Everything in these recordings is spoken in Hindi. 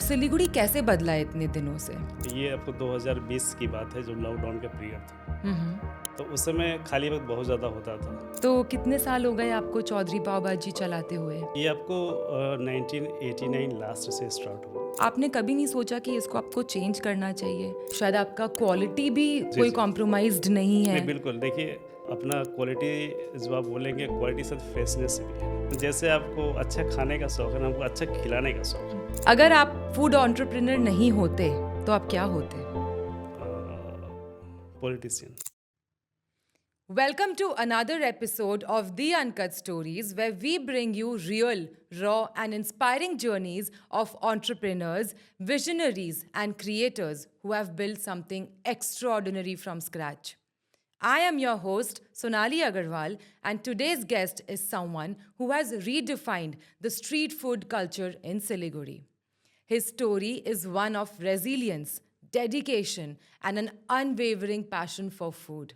सिलीगुड़ी कैसे बदला है इतने दिनों से? ये आपको 2020 की बात है, जो लॉकडाउन का पीरियड था। हम्म। तो उस समय खाली वक्त बहुत ज़्यादा होता था। तो कितने साल हो गए आपको चौधरी पाव भाजी चलाते हुए? ये आपको 1989 लास्ट से स्टार्ट हुआ। आपने कभी नहीं सोचा कि इसको आपको चेंज करना चाहिए? शायद आपका क्वालिटी भी जी, कोई जी। कॉम्प्रोमाइज्ड नहीं है। नहीं, बिल्कुल। देखिए, अपना क्वालिटी जो आप बोलेंगे, क्वालिटी साथ फ्रेशनेस भी है। जैसे आपको अच्छा खाने का शौक है ना, हमको अच्छा खिलाने का शौक है। अगर आप फूड एंटरप्रेन्योर नहीं होते तो आप क्या होते? Politician. Welcome to another episode of The Uncut Stories, where we bring you real, raw, and inspiring journeys of entrepreneurs, visionaries, and creators who have built something extraordinary from scratch. I am your host, Sonali Agarwal, and today's guest is someone who has redefined the street food culture in Siliguri. His story is one of resilience, dedication, and an unwavering passion for food.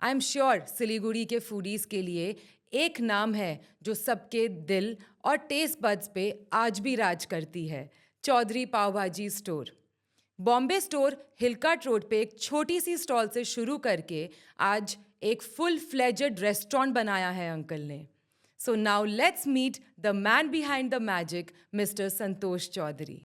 I am sure Siliguri के फूडीज के लिए एक नाम है जो सबके दिल और टेस्ट बड्स पे आज भी राज करती है, चौधरी पाव भाजी स्टोर। बॉम्बे स्टोर हिलकाट रोड पे एक छोटी सी स्टॉल से शुरू करके आज एक फुल फ्लेजेड रेस्टोरेंट बनाया है अंकल ने। So now let's meet the man behind the magic, mister Santosh Chaudhary.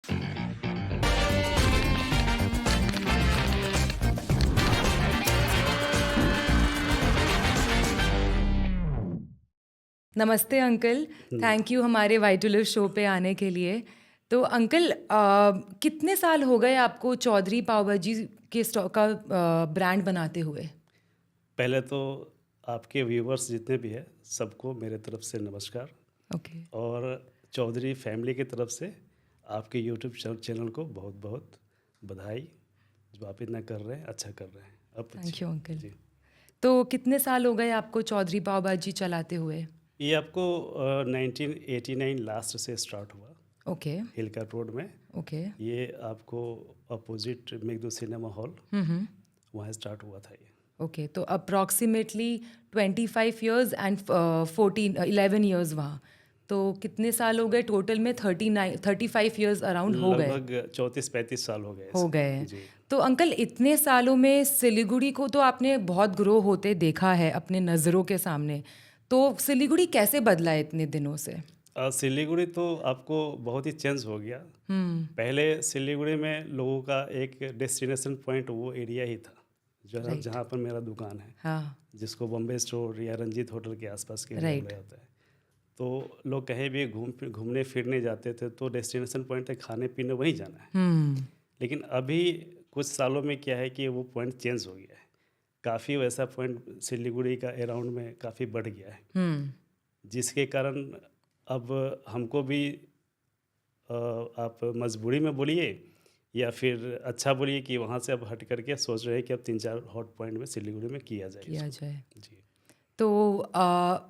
नमस्ते अंकल, थैंक यू हमारे वाइटल शो पे आने के लिए। तो अंकल कितने साल हो गए आपको चौधरी पाव भाजी के स्टॉक का ब्रांड बनाते हुए? पहले तो आपके व्यूवर्स जितने भी हैं, सबको मेरे तरफ से नमस्कार। ओके। और चौधरी फैमिली की तरफ से आपके यूट्यूब चैनल को बहुत बहुत बधाई, जो आप इतना कर रहे हैं, अच्छा कर रहे हैं। अब थैंक यू अंकल। जी। तो कितने साल हो गए आपको चौधरी पाव भाजी चलाते हुए? ये आपको 1989 लास्ट से स्टार्ट हुआ, ओके। हिलका रोड में। ओके। ये आपको अपोजिट मेघदूत सिनेमा हॉल, वहाँ स्टार्ट हुआ था ये। ओके, तो अप्रॉक्सीमेटली 25 ईयर्स एंड 11 ईयर्स वहाँ। तो कितने साल हो गए टोटल में? 35 ईयर्स अराउंड हो गए। लगभग 34-35 साल हो गए हो ऐसे। गए हैं। जी। तो अंकल इतने सालों में सिलीगुड़ी को तो आपने बहुत ग्रो होते देखा है अपने नज़रों के सामने। तो सिलीगुड़ी कैसे बदला है इतने दिनों से? सिलीगुड़ी तो आपको बहुत ही चेंज हो गया। पहले सिलीगुड़ी में लोगों का एक डेस्टिनेशन पॉइंट वो एरिया ही था, राइट। जहाँ पर मेरा दुकान है, हाँ। जिसको बॉम्बे स्टोर या रंजीत होटल के आसपास के एरिया राइट। बोला जाता है। तो लोग कहीं भी घूमने फिरने जाते थे तो डेस्टिनेशन पॉइंट है, खाने पीने वहीं जाना है। लेकिन अभी कुछ सालों में क्या है कि वो पॉइंट चेंज हो गया है। काफ़ी वैसा पॉइंट सिलीगुड़ी का अराउंड में काफ़ी बढ़ गया है, जिसके कारण अब हमको भी आप मजबूरी में बोलिए या फिर अच्छा बोलिए कि वहाँ से अब हट करके सोच रहे हैं कि अब 3-4 हॉट पॉइंट में सिलीगुड़ी में किया जाए। जी। तो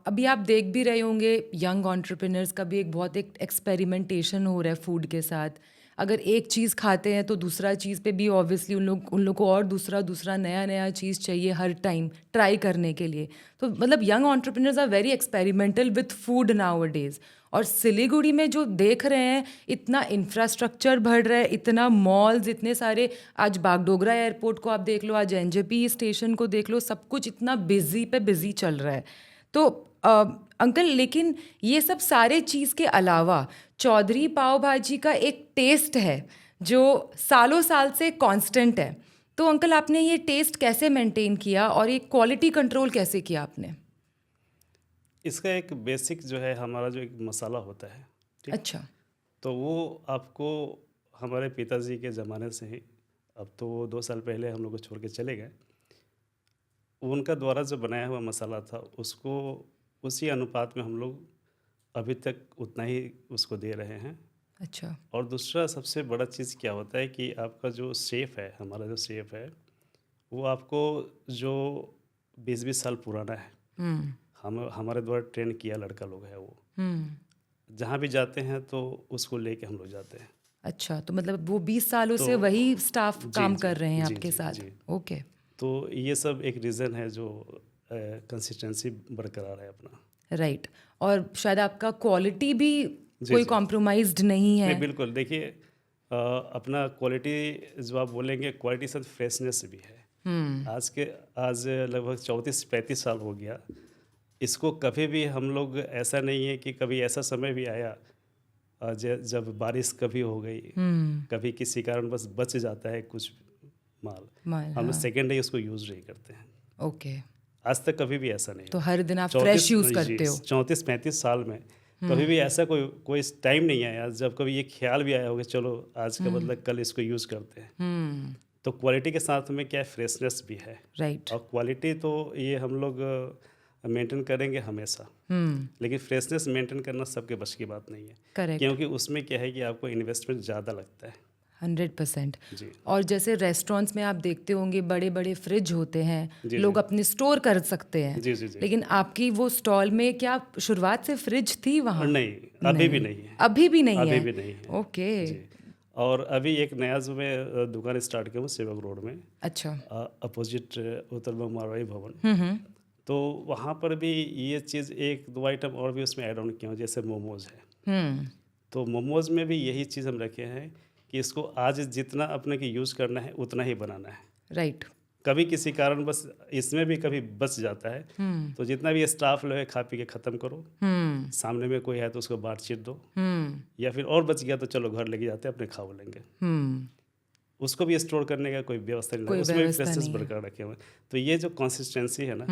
अभी आप देख भी रहे होंगे यंग एंटरप्रेन्योर्स का भी एक एक्सपेरिमेंटेशन हो रहा है फूड के साथ। अगर एक चीज़ खाते हैं तो दूसरा चीज़ पे भी ऑब्वियसली उन लोग को और दूसरा नया चीज़ चाहिए हर टाइम ट्राई करने के लिए। तो मतलब young entrepreneurs are very experimental with food nowadays. और सिलीगुड़ी में जो देख रहे हैं, इतना इंफ्रास्ट्रक्चर बढ़ रहा है, इतना मॉल्स, इतने सारे, आज बागडोगरा एयरपोर्ट को आप देख लो, आज एनजेपी स्टेशन को देख लो, सब कुछ इतना बिजी पे बिजी चल रहा है। तो अंकल, लेकिन ये सब सारे चीज़ के अलावा चौधरी पाव भाजी का एक टेस्ट है जो सालों साल से कांस्टेंट है। तो अंकल, आपने ये टेस्ट कैसे मेंटेन किया और ये क्वालिटी कंट्रोल कैसे किया आपने? इसका एक बेसिक जो है, हमारा जो एक मसाला होता है, ठीक, अच्छा। तो वो आपको हमारे पिताजी के ज़माने से ही, अब तो वो 2 साल पहले हम लोग को छोड़ के चले गए, उनका द्वारा जो बनाया हुआ मसाला था, उसको उसी अनुपात में हम लोग अभी तक उतना ही उसको दे रहे हैं। अच्छा। और दूसरा सबसे बड़ा चीज़ क्या होता है कि आपका जो शेफ़ है, हमारा जो शेफ़ है, वो आपको जो 20-20 साल पुराना है, हम हमारे द्वारा ट्रेन किया लड़का लोग है वो। जहाँ भी जाते हैं तो उसको लेके हम लोग जाते हैं। अच्छा, तो मतलब वो 20 सालों तो से वही स्टाफ जी, काम जी, कर रहे हैं जी, आपके जी, साथ? जी। ओके। तो ये सब एक रीज़न है जो कंसिस्टेंसी बरकरार है अपना। राइट। और शायद आपका क्वालिटी भी जी, कोई जी। कॉम्प्रोमाइज्ड नहीं है। नहीं, बिल्कुल। देखिए, अपना क्वालिटी जो आप बोलेंगे क्वालिटी साथ फ्रेशनेस भी है। आज लगभग 34-35 साल हो गया। इसको कभी भी हम लोग ऐसा नहीं है कि कभी ऐसा समय भी आया जब बारिश कभी हो गई, कभी किसी कारण बस बच जाता है कुछ माल, हम लोग सेकेंड डे उसको यूज़ नहीं करते हैं। ओके, आज तक कभी भी ऐसा नहीं तो हर दिन आप फ्रेश यूज़ जी, करते हो। 34-35 साल में कभी भी ऐसा कोई टाइम नहीं आया जब कभी ये ख्याल भी आया होगा चलो आज का बदला कल इसको यूज़ करते हैं। तो क्वालिटी के साथ में क्या है, फ्रेशनेस भी है। राइट। और क्वालिटी तो ये हम लोग मेंटेन करेंगे हमेशा, लेकिन फ्रेशनेस मेंटेन करना सबके बस की बात नहीं है। करेक्ट। क्योंकि उसमें क्या है कि आपको इन्वेस्टमेंट ज़्यादा लगता है। 100%। जी और जैसे रेस्टोरेंट्स में आप देखते होंगे बड़े बड़े फ्रिज होते हैं, जी लोग जी अपने स्टोर कर सकते हैं। जी जी जी लेकिन आपकी वो स्टॉल में क्या शुरुआत से फ्रिज थी वहाँ? नहीं, अभी भी नहीं है। अभी भी नहीं अभी है? भी नहीं है ओके। जी। और अभी एक नया जो मैं दुकान स्टार्ट किया हूँ सेवक रोड में, अच्छा। अपोजिट उत्तर बंग मारवाड़ी भवन। तो वहाँ पर भी ये चीज़ एक दो आइटम और भी उसमें ऐड ऑन किया हूँ, जैसे मोमोज है। तो मोमोज में भी यही चीज़ हम रखे हैं कि इसको आज जितना अपने को यूज़ करना है उतना ही बनाना है। राइट। कभी किसी कारण बस इसमें भी कभी बच जाता है, तो जितना भी स्टाफ लोग है खा पी के ख़त्म करो। सामने में कोई है तो उसको बांट चीट दो, या फिर और बच गया तो चलो घर लेके जाते अपने खा लेंगे। उसको भी स्टोर करने का कोई व्यवस्था नहीं कोई लगा, उसमें भी व्यवस्था फ्रेशनेस नहीं है। बरकरार रखे हुए हैं। तो ये जो कंसिस्टेंसी है ना,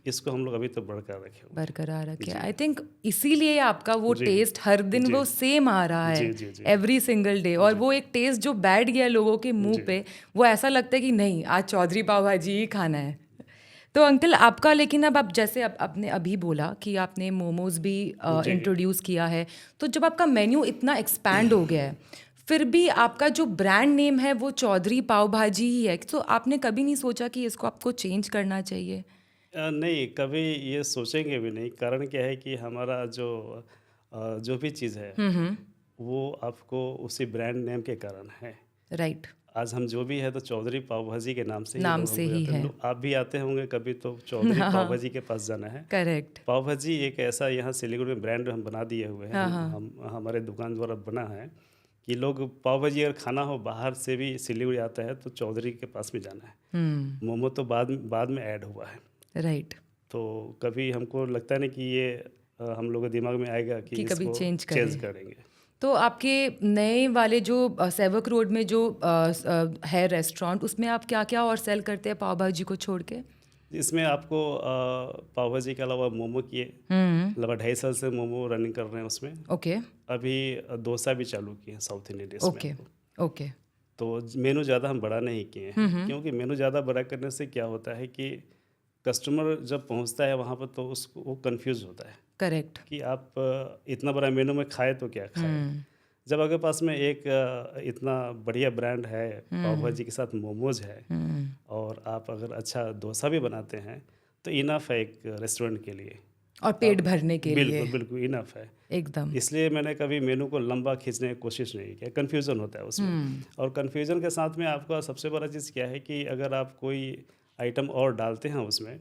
इसको हम लोग अभी तो बरकरार रखे हुए हैं। बरकरार रखे। जी। आई थिंक इसीलिए आपका वो जी। टेस्ट हर दिन जी। वो सेम आ रहा है, जी जी जी एवरी सिंगल डे। और वो एक टेस्ट जो बैठ गया लोगों के मुंह जी। पे, वो ऐसा लगता है कि नहीं आज चौधरी पाव भाजी ही खाना है। तो अंकल आपका, लेकिन अब आप जैसे आपने अभी बोला कि आपने मोमोज भी जी। इंट्रोड्यूस किया है, तो जब आपका मेन्यू इतना एक्सपैंड हो गया है, फिर भी आपका जो ब्रांड नेम है वो चौधरी पाव भाजी ही है, तो आपने कभी नहीं सोचा कि इसको आपको चेंज करना चाहिए? नहीं, कभी ये सोचेंगे भी नहीं। कारण क्या है कि हमारा जो भी चीज़ है वो आपको उसी ब्रांड नेम के कारण है। राइट। आज हम जो भी है तो चौधरी पाव भाजी के नाम से ही नाम लोग से हमको ही जाते हैं। है। आप भी आते होंगे कभी तो चौधरी पाव भाजी के पास जाना है। करेक्ट। पाव भाजी एक ऐसा यहाँ सिलीगुड़ी में ब्रांड हम बना दिए हुए हैं। हम हमारे दुकान द्वारा बना है कि लोग पाव भाजी अगर खाना हो बाहर से भी सिलीगुड़ी आता है तो चौधरी के पास में जाना है। मोमो तो बाद में ऐड हुआ है। राइट। तो कभी हमको लगता नहीं कि ये हम लोगों के दिमाग में आएगा कि कभी इसको चेंज करेंगे। तो आपके नए वाले जो सेवक रोड में जो है रेस्टोरेंट, उसमें आप क्या क्या और सेल करते हैं पाव भाजी को छोड़ के? इसमें आपको पाव भाजी के अलावा मोमो किए, लगभग 2.5 साल से मोमो रनिंग कर रहे हैं उसमें। ओके। अभी डोसा भी चालू किए हैं साउथ इंडियन डिश में। ओके। ओके। तो मेनू ज़्यादा हम बड़ा नहीं किए हैं, क्योंकि मेनू ज़्यादा बड़ा करने से क्या होता है कि कस्टमर जब पहुंचता है वहाँ पर तो उसको वो कंफ्यूज होता है करेक्ट। कि आप इतना बड़ा मेनू में खाए तो क्या खाए। जब आपके पास में एक इतना बढ़िया ब्रांड है, पाव भाजी के साथ मोमोज है, और आप अगर अच्छा डोसा भी बनाते हैं तो इनफ है एक रेस्टोरेंट के लिए, और पेट भरने के लिए बिल्कुल बिल्कुल इनफ है एकदम। इसलिए मैंने कभी मेनू को लंबा खींचने की कोशिश नहीं किया। कन्फ्यूज़न होता है उसमें, और कन्फ्यूज़न के साथ में आपका सबसे बड़ा चीज़ क्या है कि अगर आप कोई आइटम और डालते हैं उसमें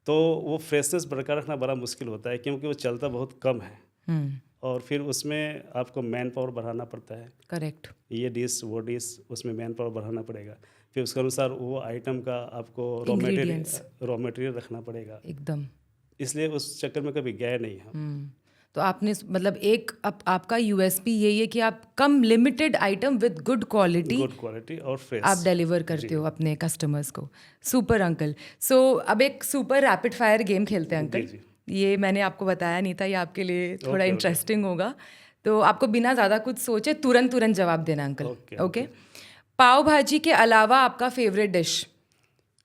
तो वो फ्रेशनेस बरकरार रखना बड़ा मुश्किल होता है, क्योंकि वो चलता बहुत कम है। और फिर उसमें आपको मैन पावर बढ़ाना पड़ता है। करेक्ट। ये डिश वो डिश, उसमें मैन पावर बढ़ाना पड़ेगा। फिर उसके अनुसार वो आइटम का आपको रॉ मटेरियल रखना पड़ेगा एकदम। इसलिए उस चक्कर में कभी गए नहीं हम। तो आपने मतलब एक आपका यूएसपी यही है कि आप कम limited item with good quality और फ्रेश आप डिलीवर करते हो अपने कस्टमर्स को। Super uncle. सो अब एक सुपर रैपिड फायर गेम खेलते हैं अंकल। जी। ये मैंने आपको बताया नहीं था, ये आपके लिए थोड़ा ओके। इंटरेस्टिंग होगा। तो आपको बिना ज़्यादा कुछ सोचे तुरंत जवाब देना अंकल। ओके। पाव भाजी के अलावा आपका फेवरेट डिश?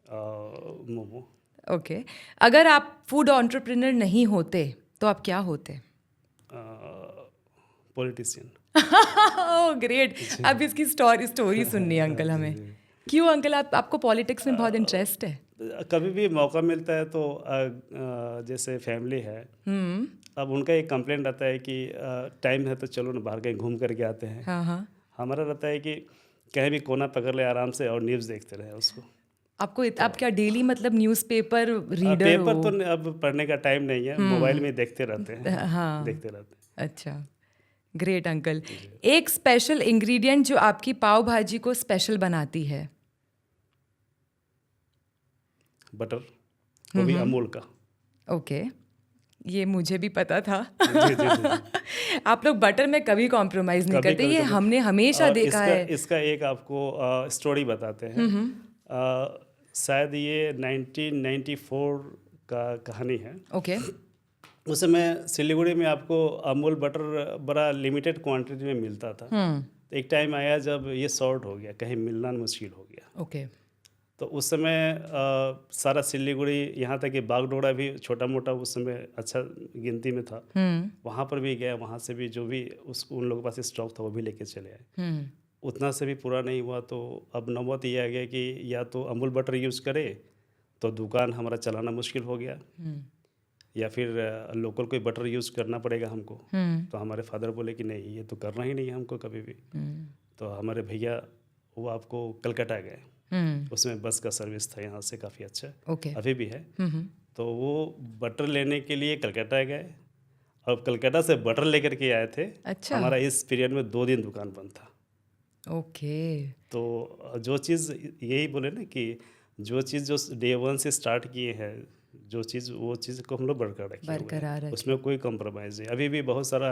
मोमो। ओके। अगर आप फूड एंटरप्रेन्योर नहीं होते तो आप क्या होते? पॉलिटिशियन। Oh great. अब इसकी स्टोरी सुननी है अंकल हमें। क्यों अंकल, आपको पॉलिटिक्स में बहुत इंटरेस्ट है? कभी भी मौका मिलता है तो जैसे फैमिली है, अब उनका एक कंप्लेंट आता है कि टाइम है तो चलो ना बाहर कहीं घूम करके आते हैं। हाँ। हमारा रहता है कि कहीं भी कोना पकड़ ले आराम से और न्यूज़ देखते रहे उसको। आपको आप क्या डेली मतलब न्यूज़पेपर रीडर हो? पेपर तो अब पढ़ने का टाइम नहीं है, मोबाइल में देखते रहते हैं। हाँ। देखते रहते हैं। अच्छा ग्रेट अंकल। एक स्पेशल इंग्रेडिएंट जो आपकी पाव भाजी को स्पेशल बनाती है? बटर, वो भी अमूल का। ओके, ये मुझे भी पता था। जी, जी, जी। आप लोग बटर में कभी कॉम्प्रोमाइज़ नहीं कभी करते, कभी ये कभी हमने हमेशा देखा इसका है। इसका एक आपको स्टोरी बताते हैं। शायद ये 1994 का कहानी है। ओके। उस समय सिलीगुड़ी में आपको अमूल बटर बड़ा लिमिटेड क्वांटिटी में मिलता था। तो एक टाइम आया जब ये शॉर्ट हो गया, कहीं मिलना मुश्किल हो गया। ओके। तो उस समय सारा सिलीगुड़ी, यहाँ तक कि बागडोगरा भी छोटा मोटा उस समय अच्छा गिनती में था। वहाँ पर भी गया, वहाँ से भी जो भी उन लोगों के पास स्टॉक था वो भी लेके चले आए। उतना से भी पूरा नहीं हुआ, तो अब नौबत ये आ गया कि या तो अमूल बटर यूज़ करे तो दुकान हमारा चलाना मुश्किल हो गया, या फिर लोकल कोई बटर यूज़ करना पड़ेगा हमको। तो हमारे फादर बोले कि नहीं, ये तो करना ही नहीं है हमको कभी भी। तो हमारे भैया वो आपको कलकत्ता गए, उसमें बस का सर्विस था यहाँ से काफ़ी अच्छा, ओके। अभी भी है। तो वो बटर लेने के लिए कलकत्ता गए, और कलकत्ता से बटर लेकर के आए थे। अच्छा। हमारा इस पीरियड में 2 दिन दुकान बंद था। ओके। तो जो चीज़, यही बोले ना कि जो चीज़ जो डे 1 से स्टार्ट किए हैं, जो चीज़ वो चीज़ को हम लोग बरकरार रखे हुए हैं, बरकरार रखे। उसमें कोई कॉम्प्रोमाइज़ नहीं। अभी भी बहुत सारा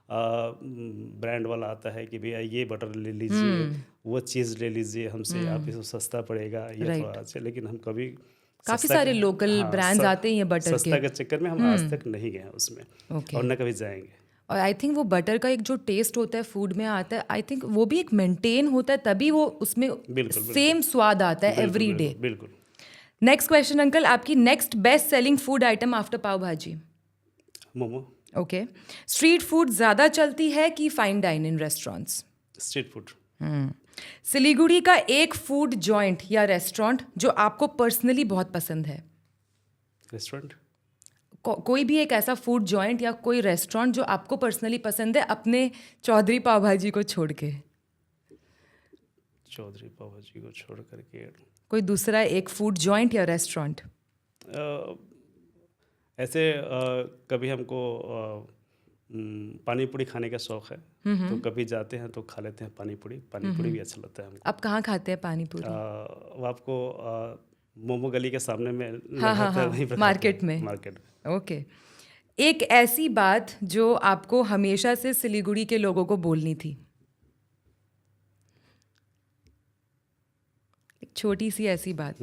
ब्रांड वाला आता है कि भैया ये बटर ले लीजिए, वो चीज़ ले लीजिए हमसे, आप इसको सस्ता पड़ेगा, ये थोड़ा अच्छा। लेकिन हम कभी काफ़ी सस्ता सारे लोकल ब्रांड्स आते हैं बटर सस्ता के। के चक्कर में हम आज तक नहीं गए उसमें, ओके। और न कभी जाएंगे। और आई थिंक वो बटर का एक जो टेस्ट होता है फूड में आता है, आई थिंक वो भी एक मेंटेन होता है, तभी वो उसमें बिल्कुल सेम स्वाद आता है एवरी डे। बिल्कुल। नेक्स्ट क्वेश्चन अंकल, आपकी next best selling food item after pav bhaji? Momo. Okay. Street food ज़्यादा चलती है कि fine dining restaurants? Street food. Siliguri का एक फूड जॉइंट या रेस्टोरेंट जो आपको पर्सनली बहुत पसंद है? रेस्टोरेंट। कोई भी एक ऐसा फूड जॉइंट या कोई रेस्टोरेंट जो आपको पर्सनली पसंद है, अपने चौधरी पाव भाजी को छोड़ के? चौधरी पाव भाजी को छोड़ करके कोई दूसरा एक फूड जॉइंट या रेस्टोरेंट? ऐसे कभी हमको पानी पूरी खाने का शौक है, तो कभी जाते हैं तो खा लेते हैं पानी पूरी भी अच्छा लगता है हमको। आप कहाँ खाते हैं पानी पूरी? वो आपको मोमो गली के सामने में हाँ हाँ लगाता है, हाँ, वहीं पर मार्केट में। मार्केट में। ओके। एक ऐसी बात जो आपको हमेशा से सिलीगुड़ी के लोगों को बोलनी थी? एक छोटी सी ऐसी बात,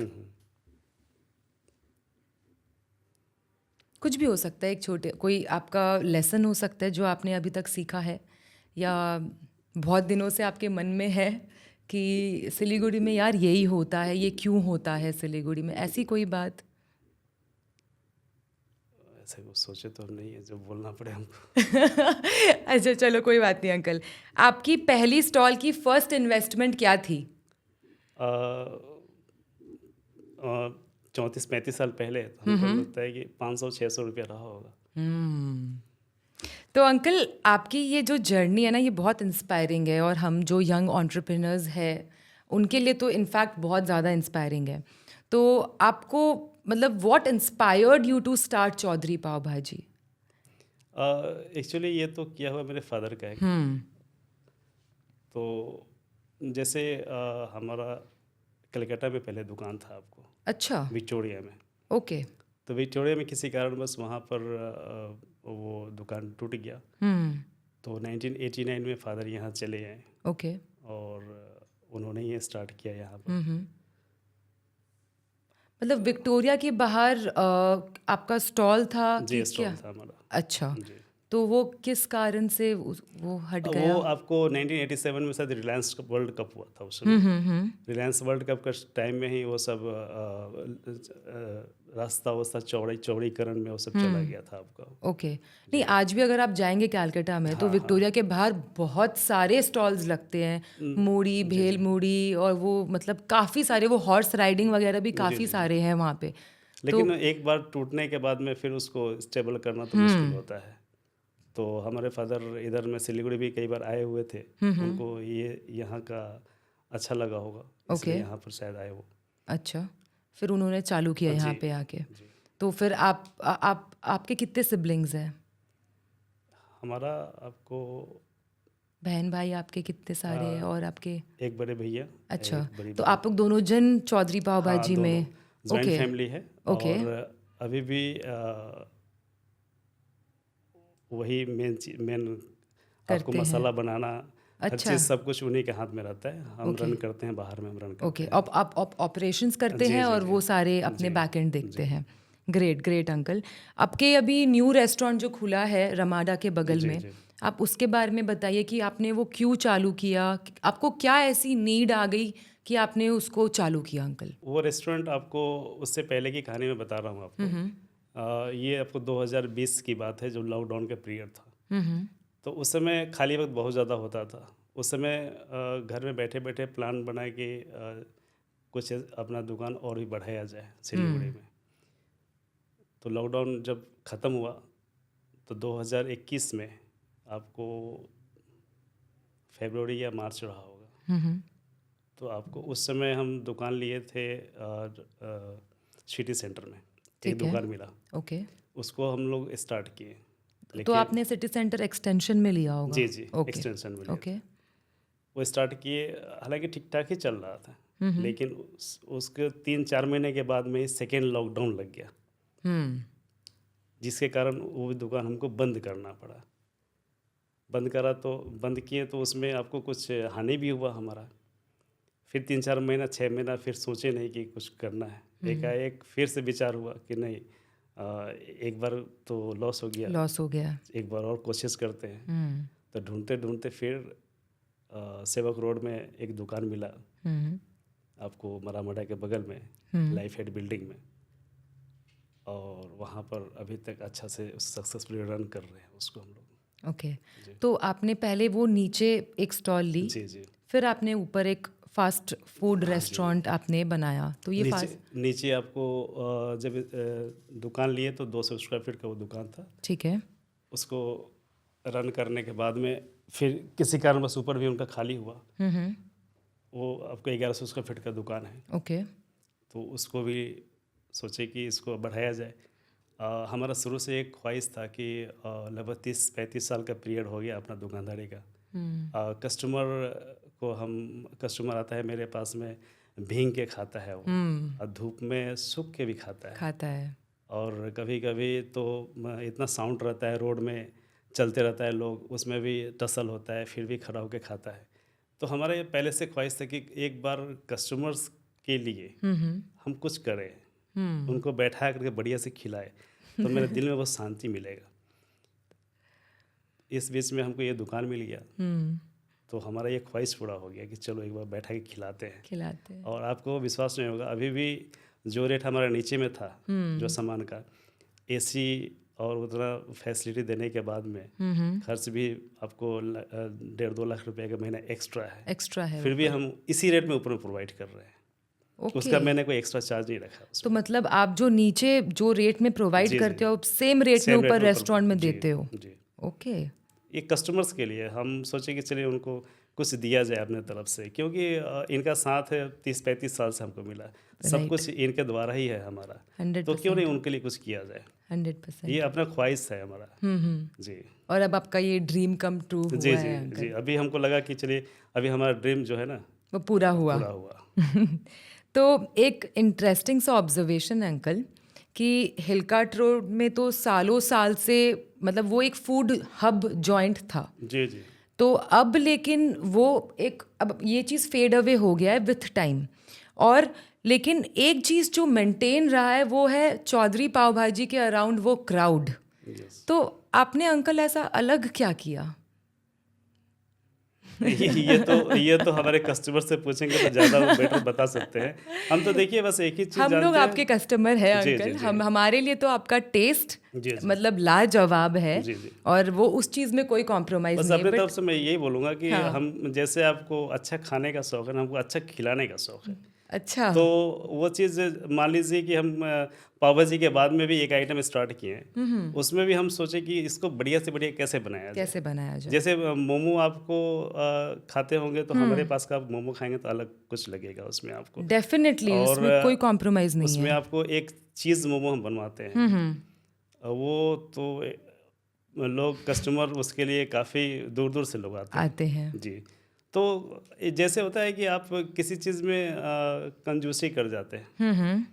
कुछ भी हो सकता है, एक छोटे कोई आपका लेसन हो सकता है जो आपने अभी तक सीखा है, या बहुत दिनों से आपके मन में है कि सिलीगुड़ी में यार यही होता है, ये क्यों होता है सिलीगुड़ी में, ऐसी कोई बात? ऐसे कुछ सोचे तो नहीं है जो बोलना पड़े हमको। अच्छा चलो कोई बात नहीं अंकल। आपकी पहली स्टॉल की फर्स्ट इन्वेस्टमेंट क्या थी? 34-35 साल पहले, तो हमको लगता है कि 500-600 रुपया रहा होगा। तो अंकल आपकी ये जो जर्नी है ना, ये बहुत इंस्पायरिंग है, और हम जो यंग एंटरप्रेन्योर्स हैं उनके लिए तो इनफैक्ट बहुत ज़्यादा इंस्पायरिंग है। तो आपको मतलब what inspired you to start Chaudhary pav bhaji? Actually ये तो किया हुआ मेरे फादर का है। तो जैसे हमारा कलकत्ता में पहले दुकान था आपको, अच्छा। विक्टोरिया में। ओके। तो विक्टोरिया में किसी कारण बस वहाँ पर वो दुकान टूट गया। तो 1989 में फादर यहाँ चले आए, ओके। और उन्होंने ये स्टार्ट किया यहाँ पर। मतलब विक्टोरिया के बाहर आपका स्टॉल था जी, कि स्टॉल क्या? था हमारा। अच्छा। जी। तो वो किस कारण से वो हट गया? वो आपको 1987 में शायद रिलायंस वर्ल्ड कप हुआ था उस समय। रिलायंस वर्ल्ड कप का टाइम में ही वो सब रास्ता वास्ता चौड़ीकरण में वो सब चला गया था आपका। ओके। नहीं, आज भी अगर आप जाएंगे कैलकाटा में तो विक्टोरिया के बाहर बहुत सारे स्टॉल्स लगते हैं, मूढ़ी, भेल मूढ़ी, और वो मतलब काफ़ी सारे, वो हॉर्स राइडिंग वगैरह भी काफ़ी सारे हैं वहाँ पे। लेकिन एक बार टूटने के बाद में फिर उसको स्टेबल करना तो मुश्किल होता है। तो हमारे फादर इधर में सिलीगुड़ी भी कई बार आए हुए थे, उनको ये यहाँ का अच्छा लगा होगा, इसलिए यहाँ पर शायद आए वो। अच्छा, फिर उन्होंने चालू किया यहाँ पे आके। तो फिर आपके कितने सिबलिंग्स हैं? हमारा आपको बहन भाई आपके कितने सारे हैं और आपके? एक बड़े भैया, अच्छा, एक बड़ी तो बहन। आप लोग दोनों जन चौधरी पाव हाँ, भाजी दोनों में? Joint okay. फैमिली है। ओके। और अभी भी वही मेन आपको करते हैं। मसाला बनाना, हर अच्छा। चीज़ सब कुछ उन्हीं के हाथ में रहता है। हम ओके। रन करते हैं, बाहर में हम रन ओके, करते हैं। अब आप ऑपरेशंस करते जी हैं जी और जी वो सारे अपने जी बैक एंड देखते जी हैं। Great great uncle. आपके अभी न्यू रेस्टोरेंट जो खुला है रमाडा के बगल जी में, जी। आप उसके बारे में बताइए कि आपने वो क्यों चालू किया? आपको क्या ऐसी नीड आ गई कि आपने उसको चालू किया अंकल? वो रेस्टोरेंट आपको उससे पहले की कहानी मैं बता रहा हूँ आपको। ये आपको 2020 की बात है, जो लॉकडाउन का पीरियड था। तो उस समय खाली वक्त बहुत ज़्यादा होता था। उस समय घर में बैठे बैठे प्लान बनाए कि कुछ अपना दुकान और भी बढ़ाया जाए सिलीगुड़ी में। तो लॉकडाउन जब ख़त्म हुआ तो 2021 में आपको फरवरी या मार्च रहा होगा, तो आपको उस समय हम दुकान लिए थे सिटी सेंटर में। एक ठीक है। दुकान मिला, ओके। उसको हम लोग स्टार्ट किए। तो लेकिन आपने सिटी सेंटर एक्सटेंशन में लिया होगा? जी जी, ओके। एक्सटेंशन में लिए ओके। थे। वो स्टार्ट किए, हालांकि ठीक ठाक ही चल रहा था। लेकिन उसके 3-4 महीने के बाद में सेकेंड लॉकडाउन लग गया, जिसके कारण वो दुकान हमको बंद करना पड़ा। बंद किए तो उसमें आपको कुछ हानि भी हुआ हमारा। फिर 3-4 महीना 6 महीना फिर सोचे नहीं कि कुछ करना है। एकाएक फिर से विचार हुआ कि नहीं, एक बार तो लॉस हो गया, लॉस हो गया। एक बार और कोशिश करते हैं। तो ढूंढते ढूंढते फिर सेवक रोड में एक दुकान मिला आपको, मरामड़ा के बगल में, लाइफ हेड बिल्डिंग में। और वहाँ पर अभी तक अच्छा से सक्सेसफुली रन कर रहे हैं उसको हम लोग। ओके। जी तो आपने पहले वो नीचे एक स्टॉल ली, जी जी। फिर आपने ऊपर एक फास्ट फूड हाँ जी। रेस्टोरेंट आपने बनाया। तो ये फास्ट, नीचे आपको जब दुकान लिए तो 200 स्क्वायर फीट का वो दुकान था। ठीक है। उसको रन करने के बाद में फिर किसी कारणवश ऊपर भी उनका खाली हुआ। वो आपको 1100 स्क्वायर फीट का दुकान है। ओके। तो उसको भी सोचे कि इसको बढ़ाया जाए। हमारा शुरू से एक ख्वाहिश था कि लगभग 30-35 साल का पीरियड हो गया अपना दुकानदारी का। कस्टमर आता है मेरे पास में, भींग के खाता है वो, और धूप में सूख के भी खाता है। और कभी कभी तो इतना साउंड रहता है, रोड में चलते रहता है लोग, उसमें भी टसल होता है, फिर भी खड़ा होकर खाता है। तो हमारा ये पहले से ख्वाहिश था कि एक बार कस्टमर्स के लिए हम कुछ करें, उनको बैठा करके बढ़िया से खिलाए, तो मेरे दिल में बहुत शांति मिलेगा। इस बीच में हमको ये दुकान मिल गया, तो हमारा ये ख्वाहिश पूरा हो गया कि चलो एक बार बैठा के खिलाते हैं। और आपको विश्वास नहीं होगा, अभी भी जो रेट हमारा नीचे में था जो सामान का, एसी और उतना फैसिलिटी देने के बाद में खर्च भी आपको 1.5-2 लाख रुपए का महीना एक्स्ट्रा है, फिर भी हम इसी रेट में ऊपर में प्रोवाइड कर रहे हैं। उसका मैंने कोई एक्स्ट्रा चार्ज नहीं रखा उसमें। तो मतलब आप जो नीचे जो रेट में प्रोवाइड करते हो सेम रेट में ऊपर रेस्टोरेंट में देते हो? जी। ओके। ये कस्टमर्स के लिए हम सोचे कि चलिए उनको कुछ दिया जाए अपने तरफ से, क्योंकि इनका साथ है 30-35 साल से हमको मिला, सब कुछ इनके द्वारा ही है हमारा, तो क्यों नहीं उनके लिए कुछ किया जाए। 100%। ये अपना ख्वाहिश है हमारा। जी। और अब आपका ये ड्रीम कम ट्रू हुआ जी है जी अंकल? जी। अभी हमको लगा कि चलिए अभी हमारा ड्रीम जो है ना वो पूरा हुआ। तो एक इंटरेस्टिंग सा ऑब्जर्वेशन है अंकल कि हिलकाट रोड में तो सालों साल से मतलब वो एक फूड हब जॉइंट था। जी जी। तो अब लेकिन वो एक, अब ये चीज़ फेड अवे हो गया है विथ टाइम। और लेकिन एक चीज़ जो मेंटेन रहा है वो है चौधरी पाव भाजी के अराउंड वो क्राउड। यस। तो आपने अंकल ऐसा अलग क्या किया? ये तो हमारे कस्टमर से पूछेंगे तो ज़्यादा वो बेटर बता सकते हैं। हम तो देखिए बस एक ही चीज़ हम जानते लोग हैं। आपके कस्टमर हैं जी, अंकल। जी, जी। हमारे लिए तो आपका टेस्ट जी, जी। मतलब लाजवाब है। जी, जी। और वो उस चीज़ में कोई कॉम्प्रोमाइज़ बस नहीं अपने है। तरफ से मैं यही बोलूँगा कि हाँ। हम जैसे आपको अच्छा खाने का शौक है ना, हमको अच्छा खिलाने का शौक है। अच्छा। तो वो चीज़ मान लीजिए कि हम पाव भाजी के बाद में भी एक आइटम स्टार्ट किए हैं, उसमें भी हम सोचे कि इसको बढ़िया से बढ़िया कैसे बनाया जाए। जैसे मोमो आपको खाते होंगे तो हमारे पास का आप मोमो खाएंगे तो अलग कुछ लगेगा उसमें आपको। डेफिनेटली और उसमें कोई कॉम्प्रोमाइज़ नहीं उसमें है। आपको एक चीज़ मोमो हम बनवाते हैं, वो तो लोग कस्टमर उसके लिए काफ़ी दूर दूर से लोग आते आते हैं। हैं जी। तो जैसे होता है कि आप किसी चीज़ में कंजूसी कर जाते हैं हम्म।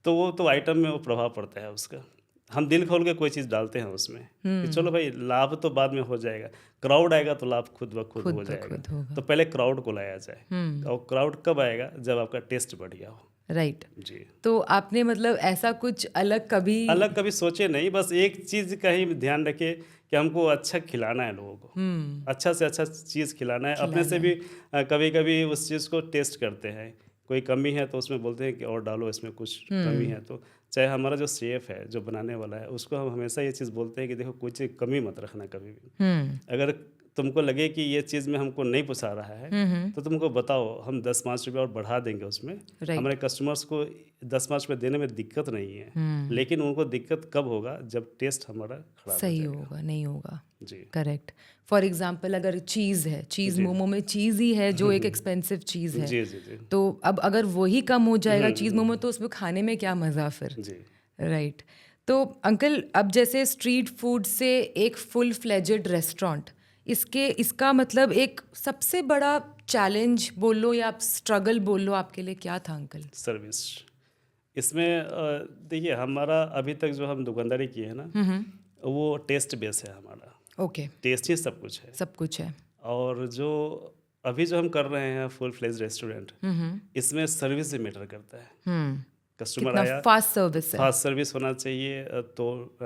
तो वो तो आइटम में वो प्रभाव पड़ता है उसका। हम दिल खोल के कोई चीज़ डालते हैं उसमें कि चलो भाई लाभ तो बाद में हो जाएगा, क्राउड आएगा तो लाभ खुद ब खुद खुद हो ब जाएगा। खुद होगा। तो पहले क्राउड को लाया जाए और क्राउड कब आएगा जब आपका टेस्ट बढ़िया हो। राइट। जी। तो आपने मतलब ऐसा कुछ अलग कभी अलग कभी सोचे नहीं, बस एक चीज़ का ही ध्यान रखे कि हमको अच्छा खिलाना है लोगों को, अच्छा से अच्छा चीज़ खिलाना है। अपने से भी कभी कभी उस चीज़ को टेस्ट करते हैं, कोई कमी है तो उसमें बोलते हैं कि और डालो इसमें कुछ कमी है। तो चाहे हमारा जो शेफ़ है जो बनाने वाला है उसको हम हमेशा ये चीज़ बोलते हैं कि देखो कोई चीज़ कमी मत रखना कभी भी। अगर तुमको लगे कि ये चीज़ में हमको नहीं पोसा रहा है तो तुमको बताओ, हम 10-5 रुपये और बढ़ा देंगे उसमें। Right. हमारे कस्टमर्स को 10-5 रुपये देने में दिक्कत नहीं है, लेकिन उनको दिक्कत कब होगा जब टेस्ट हमारा खराब हो सही जाएगा। होगा, नहीं होगा। जी करेक्ट। फॉर एग्जाम्पल अगर चीज़ है, चीज़ जी। मोमो में चीज़ ही है जो एक एक्सपेंसिव चीज़ है, जी जी जी तो अब अगर वही कम हो जाएगा चीज़ मोमो तो उसमें खाने में क्या मज़ा फिर। जी। राइट। तो अंकल अब जैसे स्ट्रीट फूड से एक फुल फ्लेजेड रेस्टोरेंट, इसका मतलब एक सबसे बड़ा चैलेंज बोल लो या आप स्ट्रगल बोल लो, आपके लिए क्या था अंकल? सर्विस इसमें देखिए, हमारा अभी तक जो हम दुकानदारी किए हैं ना वो टेस्ट बेस है हमारा। ओके। टेस्ट ही सब कुछ है। सब कुछ है। और जो अभी जो हम कर रहे हैं फुल फ्लेज रेस्टोरेंट, इसमें सर्विस भी मैटर करता है। कस्टमर कितना आया, फास्ट सर्विस है। फास्ट सर्विस होना चाहिए, तो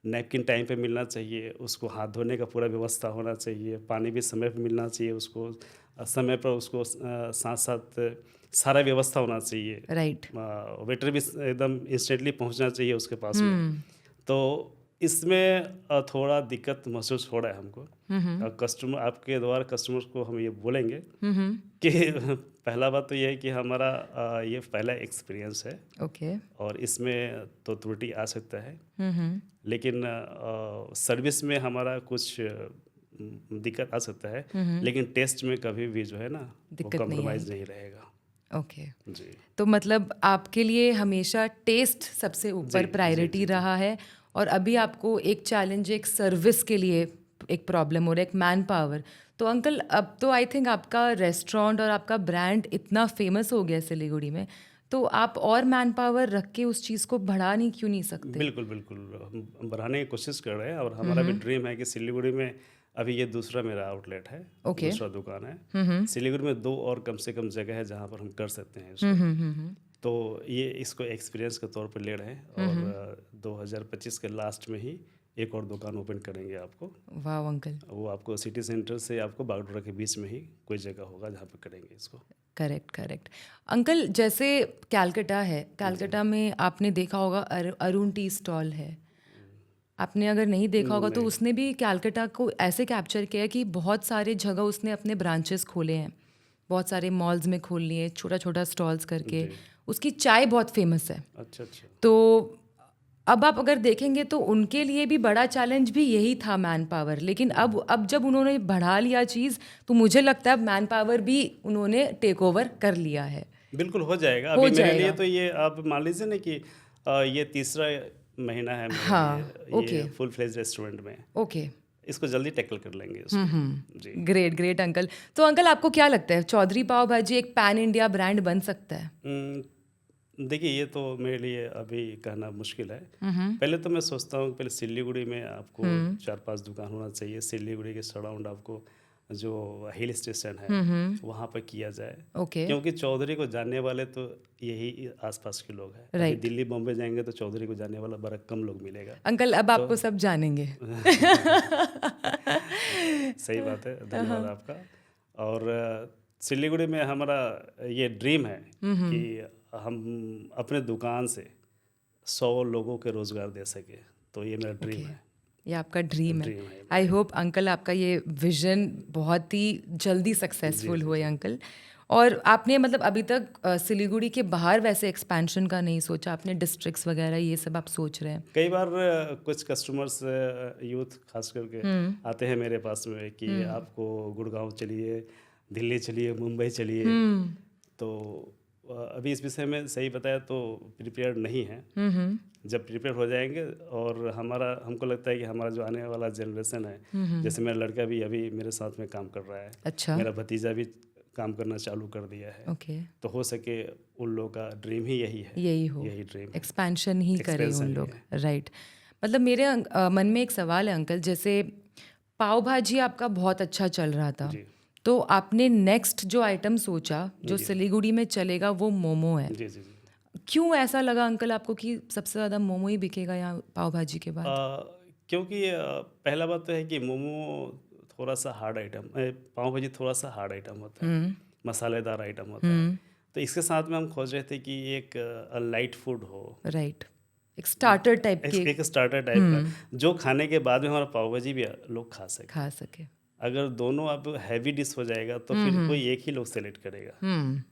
नैपकिन टाइम पे मिलना चाहिए, उसको हाथ धोने का पूरा व्यवस्था होना चाहिए, पानी भी समय पे मिलना चाहिए उसको, समय पर उसको साथ साथ सारा व्यवस्था होना चाहिए। राइट। वेटर भी एकदम इंस्टेंटली पहुंचना चाहिए उसके पास में। तो इसमें थोड़ा दिक्कत महसूस हो रहा है हमको। कस्टमर आपके द्वारा कस्टमर्स को हम ये बोलेंगे कि पहला बात तो ये है कि हमारा ये पहला एक्सपीरियंस है ओके। और इसमें तो त्रुटि आ सकता है, लेकिन सर्विस में हमारा कुछ दिक्कत आ सकता है, लेकिन टेस्ट में कभी भी जो है ना वो दिक्कत नहीं कम्प्रोमाइज़ नहीं रहेगा। ओके। जी तो मतलब आपके लिए हमेशा टेस्ट सबसे ऊपर जी, प्रायोरिटी जी। रहा है, और अभी आपको एक चैलेंज एक सर्विस के लिए एक प्रॉब्लम हो रहा है, एक मैन पावर। तो अंकल अब तो आई थिंक आपका रेस्टोरेंट और आपका ब्रांड इतना फेमस हो गया सिलीगुड़ी में, तो आप और मैन पावर रख के उस चीज़ को बढ़ा नहीं क्यों नहीं सकते? बिल्कुल बिल्कुल, हम बढ़ाने की कोशिश कर रहे हैं और हमारा भी ड्रीम है कि सिलीगुड़ी में अभी ये दूसरा मेरा आउटलेट है, ओके। दूसरा दुकान है। सिलीगुड़ी में 2 और कम से कम जगह है जहाँ पर हम कर सकते हैं इसको। तो ये इसको एक्सपीरियंस के तौर पर ले रहे हैं और 2025 के लास्ट में ही एक और दुकान ओपन करेंगे आपको। वाह अंकल। वो आपको सिटी सेंटर से आपको बागडोरा के बीच में ही कोई जगह होगा जहाँ पे करेंगे इसको। Correct correct. अंकल जैसे कैलकटा है, कैलकटा में आपने देखा होगा अरुण टी स्टॉल है, आपने अगर नहीं देखा होगा तो उसने भी कैलकटा को ऐसे कैप्चर किया है कि बहुत सारे जगह उसने अपने ब्रांचेस खोले हैं, बहुत सारे मॉल्स में खोल लिए, छोटा छोटा स्टॉल्स करके। जी। उसकी चाय बहुत फेमस है। अच्छा अच्छा। तो अब आप अगर देखेंगे तो उनके लिए भी बड़ा चैलेंज भी यही था, मैन पावर। लेकिन अब जब उन्होंने बढ़ा लिया चीज़, तो मुझे लगता है अब मैन पावर भी उन्होंने टेक ओवर कर लिया है। बिल्कुल हो जाएगा। हो अभी मेरे लिए जाएगा। तो ये आप मान लीजिए ना कि ये तीसरा महीना है मेरे हाँ, लिए ओके। ये फुल फ्लेज रेस्टोरेंट में। ओके। इसको जल्दी टैकल कर लेंगे इसको। जी। Great great uncle. तो अंकल आपको क्या लगता है चौधरी पाव भाजी एक पैन इंडिया ब्रांड बन सकता है? देखिए, ये तो मेरे लिए अभी कहना मुश्किल है। पहले तो मैं सोचता हूँ पहले सिलीगुड़ी में आपको 4-5 दुकान होना चाहिए। सिलीगुड़ी के सराउंड आपको जो हिल स्टेशन है वहाँ पर किया जाए, ओके। क्योंकि चौधरी को जानने वाले तो यही आसपास के लोग हैं। अभी राइट। दिल्ली बॉम्बे जाएंगे तो चौधरी को जानने वाला बड़ा कम लोग मिलेगा। अंकल अब आपको सब जानेंगे। सही बात है, धन्यवाद आपका। और सिलीगुड़ी में हमारा ये ड्रीम है कि हम अपने दुकान से 100 लोगों के रोज़गार दे सके, तो ये मेरा ड्रीम है। ये आपका ड्रीम है। ड्रीम है। आई होप अंकल आपका ये विजन बहुत ही जल्दी सक्सेसफुल हुए अंकल। और आपने मतलब अभी तक सिलीगुड़ी के बाहर वैसे एक्सपेंशन का नहीं सोचा? आपने डिस्ट्रिक्ट्स वगैरह ये सब आप सोच रहे हैं? कई बार कुछ कस्टमर्स यूथ खास करके आते हैं मेरे पास में कि आपको गुड़गांव चलिए, दिल्ली चलिए, मुंबई चलिए। तो अभी इस विषय में सही बताया तो प्रिपेयर्ड नहीं है। जब प्रिपेयर हो जाएंगे और हमको लगता है कि हमारा जो आने वाला जनरेशन है, जैसे मेरा लड़का भी अभी मेरे साथ में काम कर रहा है, अच्छा। मेरा भतीजा भी काम करना चालू कर दिया है। ओके। तो हो सके उन लोगों का ड्रीम ही यही है, यही हो, यही ड्रीम है, एक्सपेंशन ही करे उन एक्सपेंशन ही लोग। है। राइट। मतलब मेरे मन में एक सवाल है अंकल, जैसे पाव भाजी आपका बहुत अच्छा चल रहा था, जी तो आपने नेक्स्ट जो आइटम सोचा जो जी सिलीगुड़ी में चलेगा वो मोमो है। जी जी जी। क्यों ऐसा लगा अंकल आपको कि सबसे ज़्यादा मोमो ही बिकेगा यहाँ पाव भाजी के बाद? क्योंकि पहला बात तो है कि मोमो थोड़ा सा हार्ड आइटम, पाव भाजी थोड़ा सा हार्ड आइटम होता है, मसालेदार आइटम होता है। तो इसके साथ में हम खोज रहे थे कि एक लाइट फूड हो, राइट, एक स्टार्टर टाइप के एक स्टार्टर टाइप का, जो खाने के बाद में हमारा पाव भाजी भी लोग खा सके। खा सके। अगर दोनों अब हैवी डिश हो जाएगा तो फिर कोई एक ही लोग सेलेक्ट करेगा।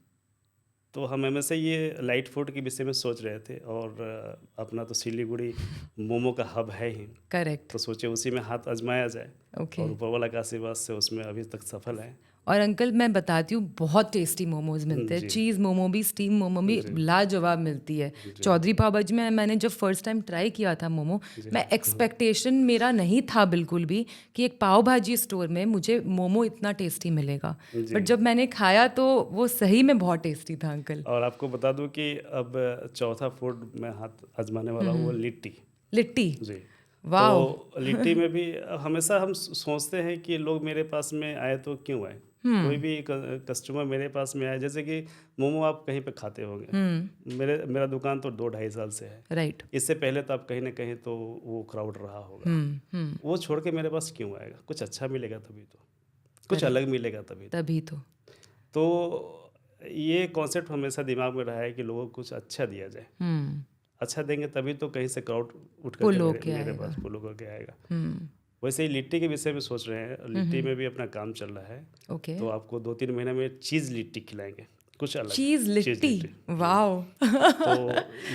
तो हम हमेशा ये लाइट फूड के विषय में सोच रहे थे, और अपना तो सिलीगुड़ी मोमो का हब है ही, करेक्ट। तो सोचे उसी में हाथ आजमाया जाए। ओके। और ऊपर वाला का आशीर्वाद से उसमें अभी तक सफल है। और अंकल मैं बताती हूँ, बहुत टेस्टी मोमोज मिलते हैं, जी। चीज़ मोमो भी, स्टीम मोमो भी जी। लाजवाब मिलती है। जी। चौधरी पाव भाजी में मैंने जब फर्स्ट टाइम ट्राई किया था मोमो, मैं एक्सपेक्टेशन मेरा नहीं था बिल्कुल भी कि एक पाव भाजी स्टोर में मुझे मोमो इतना टेस्टी मिलेगा, जी। बट जब मैंने खाया तो वो सही में बहुत टेस्टी था अंकल। और आपको बता दूं कि अब चौथा फूड मैं हाथ आजमाने वाला हूँ, वो लिट्टी। लिट्टी। जी। वाह। तो लिट्टी में भी हमेशा हम सोचते हैं कि लोग मेरे पास में आए तो क्यों आए, कोई भी कस्टमर मेरे पास में आए, जैसे कि मोमो आप कहीं पे खाते होंगे, मेरा दुकान तो 2-2.5 साल से है। राइट। इससे पहले तो आप कहीं ना कहीं तो वो क्राउड रहा होगा, वो छोड़ के मेरे पास क्यों आएगा? कुछ अच्छा मिलेगा तभी तो, कुछ अलग मिलेगा तभी तभी तो ये कॉन्सेप्ट हमेशा दिमाग में रहा है कि लोगों को कुछ अच्छा दिया जाए। अच्छा देंगे तभी तो कहीं से क्राउड उठ करके मेरे पास पुल होकर आएगा। वैसे ही लिट्टी के विषय में सोच रहे हैं, लिट्टी में भी अपना काम चल रहा है। ओके। तो आपको 2-3 महीने में चीज़ लिट्टी खिलाएंगे, कुछ अलग चीज़ लिट्टी। वाओ। तो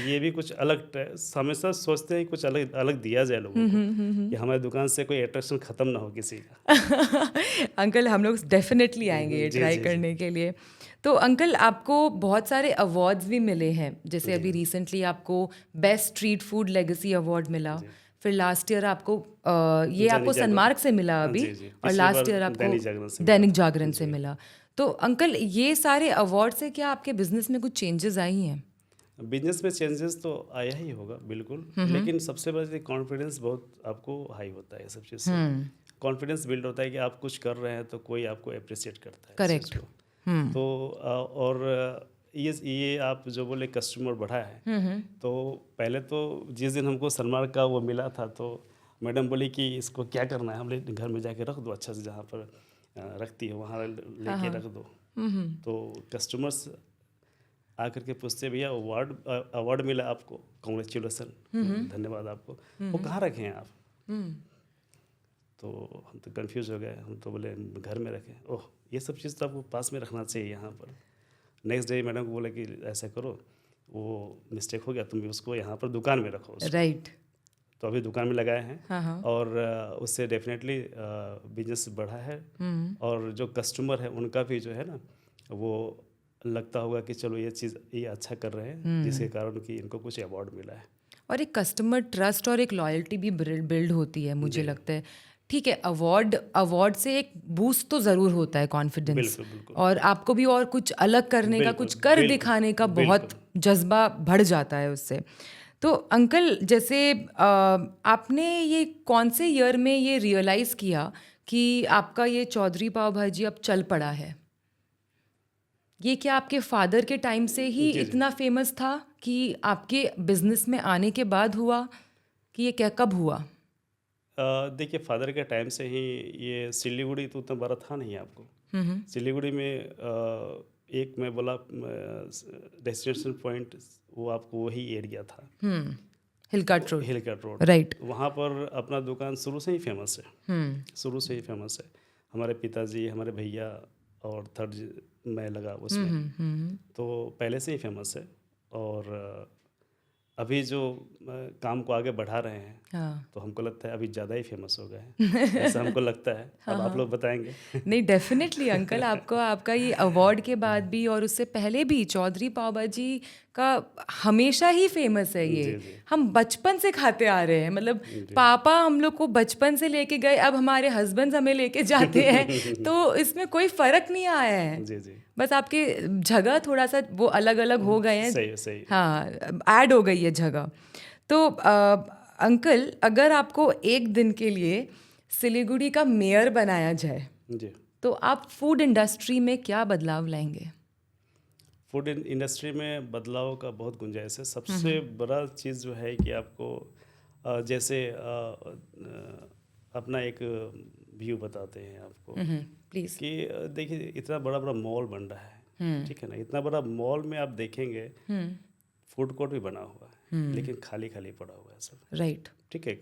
ये भी कुछ अलग, हमेशा सोचते हैं कुछ अलग अलग दिया जाए लोगों को, कि हमारे दुकान से कोई अट्रैक्शन ख़त्म ना हो किसी का। अंकल हम लोग डेफिनेटली आएंगे ये ट्राई करने के लिए। तो अंकल आपको बहुत सारे अवार्ड्स भी मिले हैं, जैसे अभी रिसेंटली आपको best street food legacy award मिला, फिर लास्ट ईयर आपको ये आपको सनमार्क से मिला अभी, और लास्ट ईयर आपको दैनिक जागरण से मिला। तो अंकल ये सारे अवार्ड से क्या आपके बिजनेस में कुछ चेंजेस आई हैं? बिजनेस में चेंजेस तो आया ही होगा बिल्कुल, लेकिन सबसे बड़ा कॉन्फिडेंस बहुत आपको हाई होता है, सब चीज़ से कॉन्फिडेंस बिल्ड होता है कि आप कुछ कर रहे हैं तो कोई आपको अप्रिशिएट करता है। करेक्ट। तो और ये आप जो बोले कस्टमर बढ़ा है, तो पहले तो जिस दिन हमको सनमार्क का वो मिला था तो मैडम बोली कि इसको क्या करना है, हमने घर में जाके रख दो, अच्छा से जहाँ पर रखती है वहाँ लेके रख दो। तो कस्टमर्स आकर के पूछते भैया अवार्ड मिला आपको, कॉन्ग्रेचुलेसन, धन्यवाद आपको, वो कहाँ रखे हैं आप? तो हम तो कंफ्यूज हो गए, हम तो बोले घर में रखें। ओह, ये सब चीज़ तो आपको पास में रखना चाहिए यहाँ पर। नेक्स्ट डे मैडम को बोला कि ऐसा करो, वो मिस्टेक हो गया, तुम उसको यहाँ पर दुकान में रखो। राइट। तो अभी दुकान में लगाए हैं, और उससे डेफिनेटली बिजनेस बढ़ा है, और जो कस्टमर है उनका भी जो है ना, वो लगता होगा कि चलो ये चीज़ ये अच्छा कर रहे हैं, जिसके कारण कि इनको कुछ अवार्ड मिला है। और एक कस्टमर ट्रस्ट और एक लॉयल्टी भी बिल्ड होती है, मुझे लगता है। ठीक है, अवार्ड से एक बूस्ट तो ज़रूर होता है कॉन्फिडेंस, और आपको भी और कुछ अलग करने का, कुछ कर दिखाने का बहुत जज्बा बढ़ जाता है उससे। तो अंकल जैसे आपने ये कौन से ईयर में ये रियलाइज़ किया कि आपका ये चौधरी पाव भाजी अब चल पड़ा है? ये क्या आपके फादर के टाइम से ही इतना फेमस था कि आपके बिजनेस में आने के बाद हुआ, कि ये क्या कब हुआ? देखिए, फादर के टाइम से ही ये सिलीगुड़ी तो उतना बड़ा था नहीं आपको। सिलीगुड़ी में एक मैं बोला डेस्टिनेशन पॉइंट, वो आपको वही एरिया था, Hill Cart Road. Hill Cart Road, right. वहाँ पर अपना दुकान शुरू से ही फेमस है, शुरू से ही फेमस है। हमारे पिताजी, हमारे भैया, और थर्ड मैं लगा उसमें, तो पहले से ही फेमस है। और अभी जो काम को आगे बढ़ा रहे हैं, हाँ तो हमको लगता है अभी ज़्यादा ही फेमस हो गए हैं, ऐसा हमको लगता है। अब आप लोग बताएंगे। नहीं, डेफिनेटली अंकल, आपको आपका ये अवार्ड के बाद भी और उससे पहले भी चौधरी पाव भाजी का हमेशा ही फेमस है ये। जी जी हम बचपन से खाते आ रहे हैं, मतलब जी पापा हम लोग को बचपन से लेके गए, अब हमारे हस्बैंड हमें लेके जाते हैं, तो इसमें कोई फर्क नहीं आया है। जी जी बस आपके जगह थोड़ा सा वो अलग अलग हो गए हैं। सही सही। हाँ, ऐड हो गई है जगह। तो अंकल, अगर आपको एक दिन के लिए सिलीगुड़ी का मेयर बनाया जाए, जी, तो आप फूड इंडस्ट्री में क्या बदलाव लाएंगे? फूड इंडस्ट्री में बदलाव का बहुत गुंजाइश है। सबसे बड़ा चीज़ जो है कि आपको जैसे अपना एक व्यू बताते हैं आपको प्लीज। कि देखिए इतना बड़ा बड़ा मॉल बन रहा है, ठीक है ना। इतना बड़ा मॉल में आप देखेंगे फूड कोर्ट भी बना हुआ है, लेकिन खाली खाली पड़ा हुआ है सब, राइट। ठीक है।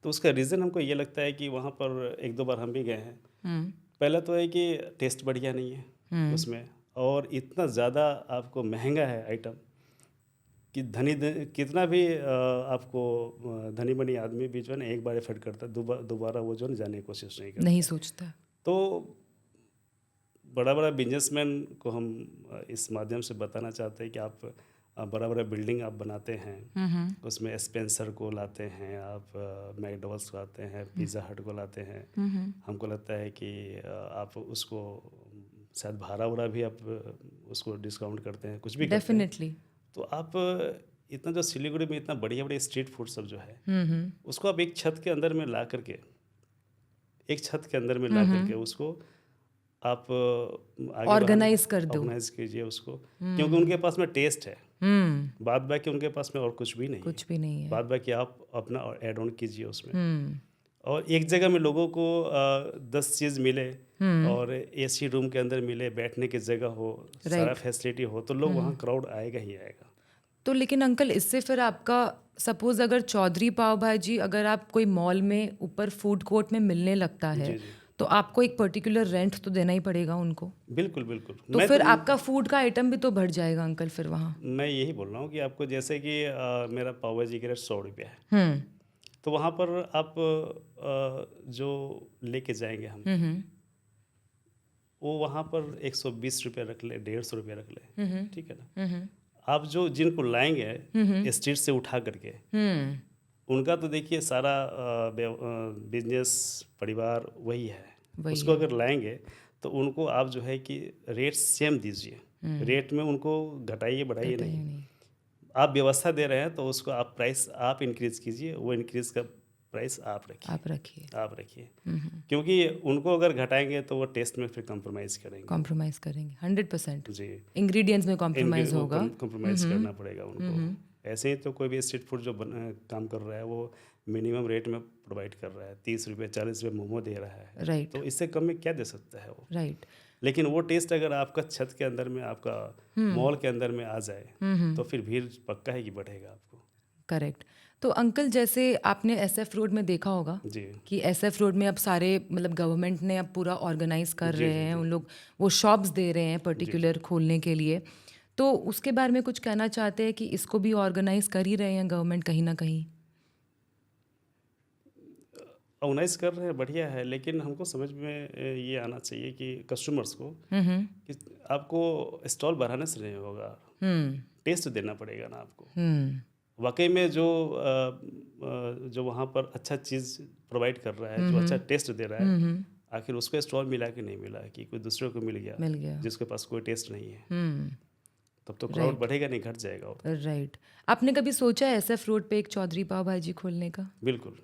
तो उसका रीज़न हमको ये लगता है कि वहाँ पर एक दो बार हम भी गए हैं। पहला तो है कि टेस्ट बढ़िया नहीं है उसमें, और इतना ज़्यादा आपको महंगा है आइटम कि कितना भी आपको धनी बनी आदमी भी जो है ना एक बार एफर्ट करता है, दोबारा वो जो है ना जाने की कोशिश नहीं करता। नहीं सोचता। तो बड़ा बड़ा बिजनेसमैन को हम इस माध्यम से बताना चाहते हैं कि आप बड़ा बड़ा बिल्डिंग आप बनाते हैं, उसमें स्पेंसर को लाते हैं, आप मैकडॉनल्ड्स को लाते हैं, पिज़्ज़ा हट को लाते हैं। हमको लगता है कि आप उसको शायद भाड़ा वाड़ा भी आप उसको डिस्काउंट करते हैं, कुछ भी करते हैं। डेफिनेटली। तो आप इतना जो सिलीगुड़ी में इतना बढ़िया बढ़िया स्ट्रीट फूड सब जो है, उसको आप एक छत के अंदर में ला करके उसको आप आगे ऑर्गेनाइज कर दो। ऑर्गेनाइज कीजिए उसको, क्योंकि उनके पास में टेस्ट है, बाद बाकी उनके पास में और कुछ भी नहीं है। कुछ भी नहीं है। बाद बाकी आप अपना एड ऑन कीजिए उसमें। और एक जगह में लोगों को 10 चीज़ मिले और एसी रूम के अंदर मिले, बैठने की जगह हो, सारा फैसिलिटी हो, तो लोग वहाँ क्राउड आएगा ही आएगा। तो लेकिन अंकल, इससे फिर आपका सपोज अगर चौधरी पाव भाजी अगर आप कोई मॉल में ऊपर फूड कोर्ट में मिलने लगता है, जी जी, तो आपको एक पर्टिकुलर रेंट तो देना ही पड़ेगा उनको। बिल्कुल बिल्कुल। तो फिर आपका फूड का आइटम भी तो बढ़ जाएगा अंकल फिर वहाँ। मैं यही बोल रहा हूँ कि आपको जैसे कि मेरा पाव भाजी का रेट 100 रुपया है, तो वहाँ पर आप जो लेके जाएंगे हम, वो वहाँ पर 120 रुपया रख ले, 150 रुपया रख ले, ठीक है ना। आप जो जिनको लाएंगे स्ट्रीट से उठा करके, उनका तो देखिए सारा बिजनेस परिवार वही है, उसको अगर लाएंगे तो उनको आप जो है कि रेट सेम दीजिए, रेट में उनको घटाइए बढ़ाइए नहीं। आप व्यवस्था दे रहे हैं तो उसको आप प्राइस आप इंक्रीज कीजिए, वो इंक्रीज का प्राइस आप रखिए। क्योंकि उनको अगर घटाएंगे तो वो टेस्ट में फिर कॉम्प्रोमाइज़ करेंगे 100%। जी, इंग्रेडिएंट्स में कॉम्प्रोमाइज़ होगा, कॉम्प्रोमाइज़ करना पड़ेगा उनको। ऐसे ही तो कोई भी स्ट्रीट फूड जो काम कर रहा है वो मिनिमम रेट में प्रोवाइड कर रहा है, 30 रुपये 40 रुपये मोमो दे रहा है, राइट। तो इससे कम में क्या दे सकता है वो, राइट। लेकिन वो टेस्ट अगर आपका छत के अंदर में, आपका मॉल के अंदर में आ जाए तो फिर भीड़ पक्का है कि बढ़ेगा आपको। करेक्ट। तो अंकल, जैसे आपने SF रोड में देखा होगा जी कि SF रोड में अब सारे मतलब गवर्नमेंट ने अब पूरा ऑर्गेनाइज कर रहे हैं, उन लोग वो शॉप्स दे रहे हैं पर्टिकुलर खोलने के लिए, तो उसके बारे में कुछ कहना चाहते हैं कि इसको भी ऑर्गेनाइज कर ही रहे हैं गवर्नमेंट कहीं ना कहीं? ऑर्गेनाइज कर रहे हैं, बढ़िया है, लेकिन हमको समझ में ये आना चाहिए कि कस्टमर्स को कि आपको स्टॉल बढ़ाने से नहीं होगा, टेस्ट देना पड़ेगा ना आपको। वाकई में जो वहाँ पर अच्छा चीज़ प्रोवाइड कर रहा है, जो अच्छा टेस्ट दे रहा है, आखिर उसको स्टॉल मिला कि नहीं मिला, कि कोई दूसरे को मिल गया जिसके पास कोई टेस्ट नहीं है, तब तो क्राउड बढ़ेगा नहीं, घट जाएगा। राइट। आपने कभी सोचा है SF रोड पे एक चौधरी पाव भाजी खोलने का? बिल्कुल,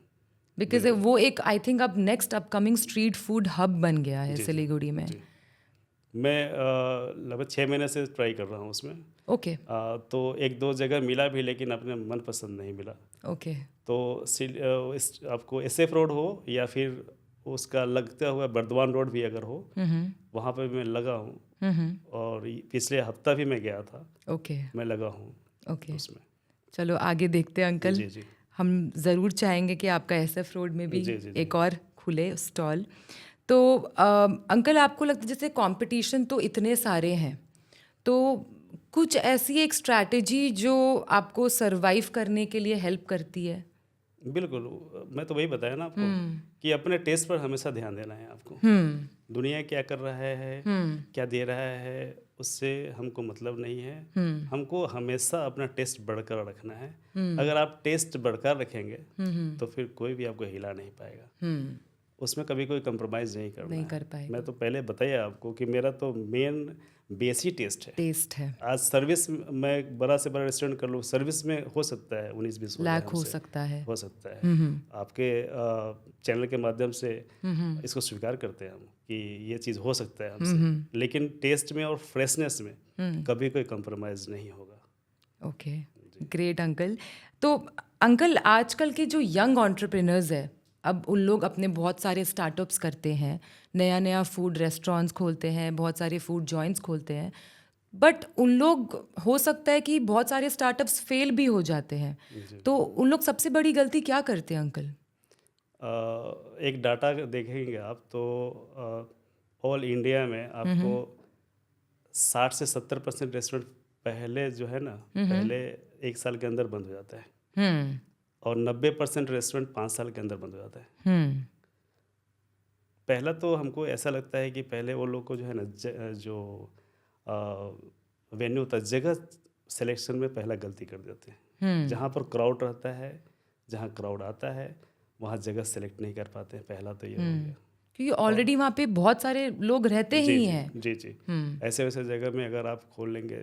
बिकॉज वो एक आई थिंक अब next upcoming street food hub बन गया है सिलीगुड़ी में। मैं लगभग 6 महीने से ट्राई कर रहा हूँ उसमें। ओके। तो एक दो जगह मिला भी, लेकिन अपने मन पसंद नहीं मिला। ओके। तो आपको SF रोड हो या फिर उसका लगता हुआ बर्दवान रोड भी अगर हो, वहाँ पे मैं लगा हूँ, और पिछले हफ्ता भी मैं गया था। ओके। मैं लगा हूँ ओके। उसमें। चलो आगे देखते हैं अंकल। जी जी, हम ज़रूर चाहेंगे कि आपका SF रोड में भी एक और खुले स्टॉल। तो अंकल, आपको लगता है जैसे कंपटीशन तो इतने सारे हैं, तो कुछ ऐसी एक स्ट्रैटेजी जो आपको सरवाइव करने के लिए हेल्प करती है? बिल्कुल, मैं तो वही बताया ना आपको कि अपने टेस्ट पर हमेशा ध्यान देना है आपको। दुनिया क्या कर रहा है, क्या दे रहा है, उससे हमको मतलब नहीं है। हमको हमेशा अपना टेस्ट बढ़कर रखना है। अगर आप टेस्ट बढ़कर रखेंगे तो फिर कोई भी आपको हिला नहीं पाएगा। उसमें कभी कोई कंप्रोमाइज़ नहीं करना नहीं है। कर पाएगा। मैं तो पहले बताया आपको कि मेरा तो मेन बेस ही टेस्ट है। टेस्ट है, आज सर्विस मैं बड़ा से बड़ा रेस्टोरेंट कर लूँ, सर्विस में हो सकता है 19-20 हो जाए लैक हो हमसे, सकता है। हो सकता है। आपके चैनल के माध्यम से इसको स्वीकार करते हैं हम कि ये चीज़ हो सकता है हमसे, लेकिन टेस्ट में और फ्रेशनेस में कभी कोई कंप्रोमाइज़ नहीं होगा। Okay, great uncle. तो अंकल, आजकल के जो यंग एंटरप्रेन्योर्स है, अब उन लोग अपने बहुत सारे स्टार्टअप्स करते हैं, नया नया फूड रेस्टोरेंट्स खोलते हैं, बहुत सारे फूड जॉइंट्स खोलते हैं, बट उन लोग, हो सकता है कि बहुत सारे स्टार्टअप्स फेल भी हो जाते हैं, तो उन लोग सबसे बड़ी गलती क्या करते हैं अंकल? एक डाटा देखेंगे आप तो ऑल इंडिया में आपको 60 से 70% रेस्टोरेंट पहले जो है ना, पहले 1 साल के अंदर बंद हो जाता है और 90% रेस्टोरेंट 5 साल के अंदर बंद हो जाता है। पहला तो हमको ऐसा लगता है कि पहले वो लोग को जो है ना जो वेन्यू होता है, जगह सिलेक्शन में पहला गलती कर देते हैं। जहाँ पर क्राउड रहता है, जहाँ क्राउड आता है, वहाँ जगह सेलेक्ट नहीं कर पाते हैं। पहला तो ये हो गया, क्योंकि ऑलरेडी वहाँ पे बहुत सारे लोग रहते ही हैं। जी जी। ऐसे वैसे जगह में अगर आप खोल लेंगे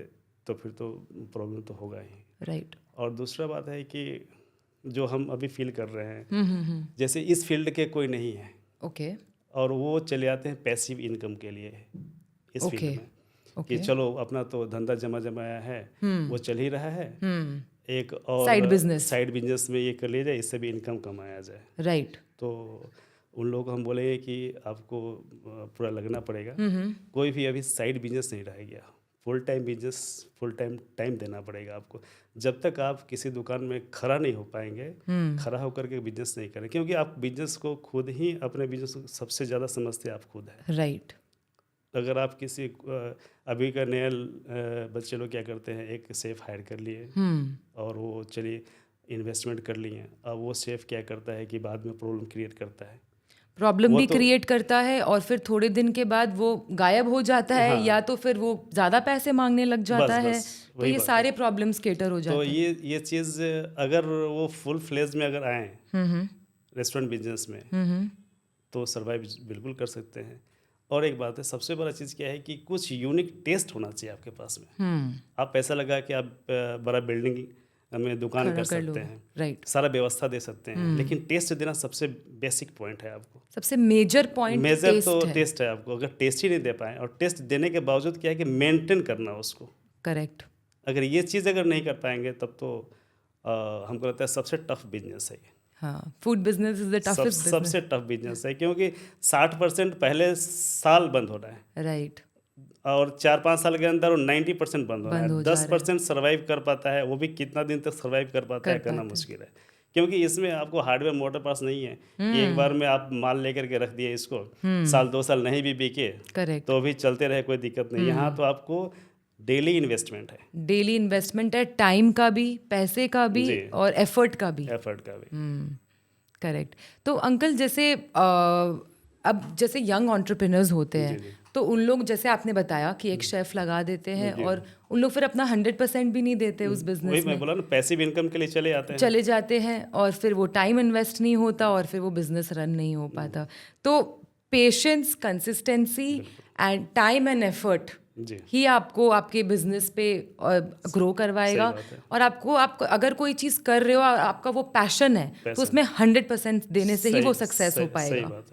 तो फिर तो प्रॉब्लम तो होगा ही। राइट। और दूसरा बात है कि जो हम अभी फील कर रहे हैं, जैसे इस फील्ड के कोई नहीं है, ओके, और वो चले आते हैं पैसिव इनकम के लिए इस फील्ड में, कि चलो अपना तो धंधा जमा जमाया है, वो चल ही रहा है, एक और साइड बिजनेस में ये कर लिया जाए, इससे भी इनकम कमाया जाए। राइट। तो उन लोगों को हम बोलेंगे कि आपको पूरा लगना पड़ेगा। कोई भी अभी साइड बिजनेस नहीं रह गया, full time business, full time देना पड़ेगा आपको। जब तक आप किसी दुकान में खड़ा नहीं हो पाएंगे, खड़ा होकर के बिजनेस नहीं करें, क्योंकि आप बिजनेस को खुद ही, अपने बिजनेस को सबसे ज़्यादा समझते आप खुद हैं। राइट। अगर आप किसी अभी का नया बच्चे लोग क्या करते हैं, एक शेफ़ हायर कर लिए और वो चलिए इन्वेस्टमेंट कर लिए, अब वो शेफ़ क्या करता है कि बाद में प्रॉब्लम क्रिएट करता है। प्रॉब्लम भी क्रिएट करता है और फिर थोड़े दिन के बाद वो गायब हो जाता है, या तो फिर वो ज़्यादा पैसे मांगने लग जाता है, तो ये सारे प्रॉब्लम्स केटर हो जाते हैं। तो ये चीज़ अगर वो फुल फ्लेज में अगर आए रेस्टोरेंट बिजनेस में, तो सर्वाइव बिल्कुल कर सकते हैं। और एक बात है, सबसे बड़ा चीज़ क्या है कि कुछ यूनिक टेस्ट होना चाहिए आपके पास में। आप पैसा लगा कि आप बड़ा बिल्डिंग में दुकान कर सकते हैं, राइट, सारा व्यवस्था दे सकते हैं, लेकिन टेस्ट देना सबसे बेसिक पॉइंट है आपको। सबसे मेजर पॉइंट तो टेस्ट है आपको। अगर टेस्ट ही नहीं दे पाए, और टेस्ट देने के बावजूद क्या है कि मेंटेन करना उसको, करेक्ट, अगर ये चीज़ अगर नहीं कर पाएंगे, तब तो हमको लगता है सबसे टफ बिजनेस है ये। हाँ, food business is the toughest business. सबसे टफ बिजनेस है, क्योंकि 60% पहले साल बंद हो रहा है, राइट, और 4-5 साल के अंदर 90% बंद हो रहा है। 10% सर्वाइव कर पाता है, वो भी कितना दिन तक सर्वाइव कर पाता है, करना मुश्किल है। क्योंकि इसमें आपको हार्डवेयर मोटर पास नहीं है कि एक बार में आप माल लेकर के रख दिए, इसको साल 2 साल नहीं भी बिके तो भी चलते रहे, कोई दिक्कत नहीं। यहाँ तो आपको डेली इन्वेस्टमेंट है, डेली इन्वेस्टमेंट है, टाइम का भी, पैसे का भी, और एफर्ट का भी। करेक्ट। तो अंकल, जैसे अब जैसे यंग एंटरप्रेन्योर्स होते हैं, तो उन लोग, जैसे आपने बताया कि एक शेफ लगा देते हैं, और उन लोग फिर अपना 100% भी नहीं देते उस बिजनेस में। मैं बोला ना, पैसिव इनकम के लिए चले जाते हैं, और फिर वो टाइम इन्वेस्ट नहीं होता, और फिर वो बिजनेस रन नहीं हो पाता। तो patience, consistency and time and effort ही आपको आपके बिजनेस पे ग्रो करवाएगा। और आपको अगर कोई चीज़ कर रहे हो, आपका वो पैशन है, तो उसमें 100% देने से ही वो सक्सेस हो पाएगा।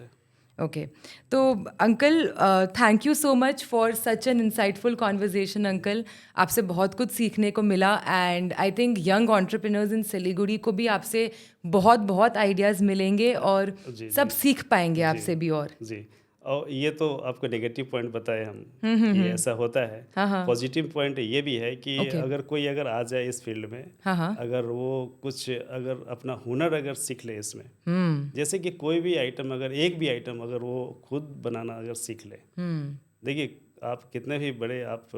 ओके, तो uncle, thank you so much for such an insightful conversation uncle. आपसे बहुत कुछ सीखने को मिला, and I think young entrepreneurs इन सिलीगुड़ी को भी आपसे बहुत बहुत आइडियाज़ मिलेंगे, और सब सीख पाएंगे आपसे भी। और और ये तो आपको नेगेटिव पॉइंट बताए हम कि ऐसा होता है। पॉजिटिव पॉइंट ये भी है कि अगर कोई अगर आ जाए इस फील्ड में, अगर वो कुछ अगर अपना हुनर अगर सीख ले इसमें, जैसे कि कोई भी आइटम, अगर एक भी आइटम अगर वो खुद बनाना अगर सीख ले, देखिए आप कितने भी बड़े आप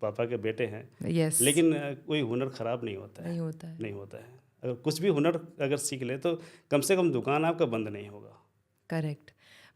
पापा के बेटे हैं, यस, लेकिन कोई हुनर खराब नहीं होता है। नहीं होता है। नहीं होता है। अगर कुछ भी हुनर अगर सीख ले तो कम से कम दुकान आपका बंद नहीं होगा। करेक्ट।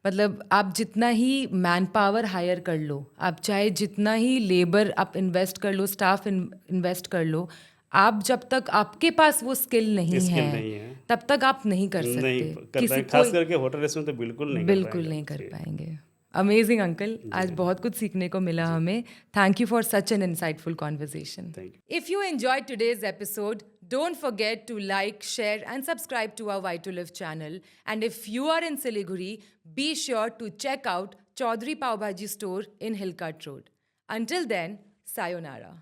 मतलब आप जितना ही मैन पावर हायर कर लो, आप चाहे जितना ही लेबर आप इन्वेस्ट कर लो, स्टाफ इन्वेस्ट कर लो, आप जब तक आपके पास वो स्किल नहीं स्किल है नहीं है, तब तक आप नहीं कर नहीं सकते। कर किसी पाएंगे। खास कोई करके होटल रेस्टोरेंट तो बिल्कुल नहीं कर बिल्कुल पाएंगे नहीं आप। कर जी, पाएंगे। अमेजिंग अंकल, आज जी, बहुत कुछ सीखने को मिला हमें। Thank you for such an insightful conversation. Thank you. If you enjoyed today's episode, don't forget to like, share, and subscribe to our Why to Live channel. And if you are in Siliguri, be sure to check out Chaudhary Pav Bhaji store in Hillcut Road. Until then, sayonara.